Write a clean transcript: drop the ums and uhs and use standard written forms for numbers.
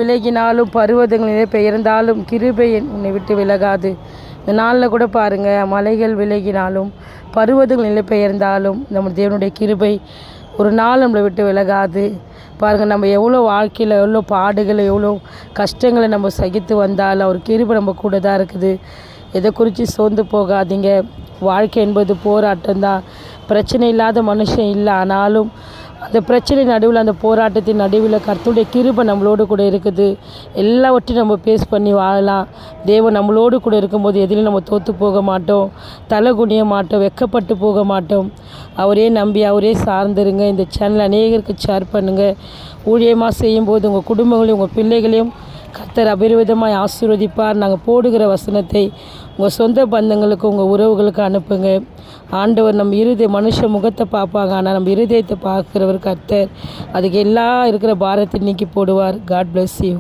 விலகினாலும் பருவதங்களிலே பெயர்ந்தாலும் கிருபை உன்னை விட்டு விலகாது. இந்த நாளில் கூட பாருங்கள், மலைகள் விலகினாலும் பருவதங்களிலே பெயர்ந்தாலும் நம்ம தேவனுடைய கிருபை ஒரு நாள் நம்மளை விட்டு விலகாது. பாருங்கள், நம்ம எவ்வளோ வாழ்க்கையில் எவ்வளோ பாடுகளை எவ்வளோ கஷ்டங்களை நம்ம சகித்து வந்தாலும் அவர் கிருபை நம்ம கூட தான் இருக்குது. எதை குறித்து சோர்ந்து போகாதீங்க. வாழ்க்கை என்பது போராட்டம் தான். பிரச்சனை இல்லாத மனுஷன் இல்லை. ஆனாலும் அந்த பிரச்சனை நடுவில், அந்த போராட்டத்தின் நடுவில் கர்த்தருடைய கிருபை நம்மளோடு கூட இருக்குது. எல்லாவற்றையும் நம்ம பேஸ் பண்ணி வாழலாம். தேவன் நம்மளோடு கூட இருக்கும்போது எதிலும் நம்ம தோற்று போக மாட்டோம், தலை குனிய மாட்டோம், வெக்கப்பட்டு போக மாட்டோம். அவரே நம்பி அவரே சார்ந்துருங்க. இந்த சேனல் அநேகருக்கு ஷேர் பண்ணுங்கள். ஊழியமாக செய்யும்போது உங்கள் குடும்பங்களையும் உங்கள் பிள்ளைகளையும் கர்த்தர் அபரிவிதமாய் ஆசீர்வதிப்பார். நாங்கள் போடுகிற வசனத்தை உங்கள் சொந்த பந்தங்களுக்கு உங்கள் உறவுகளுக்கு அனுப்புங்க. ஆண்டவர் நம்ம மனுஷ முகத்தை பார்ப்பாங்க, ஆனால் நம்ம இருதயத்தை பார்க்குறவர் கர்த்தர். அதுக்கு எல்லா இருக்கிற பாரத்தை நீக்கி போடுவார். God bless you.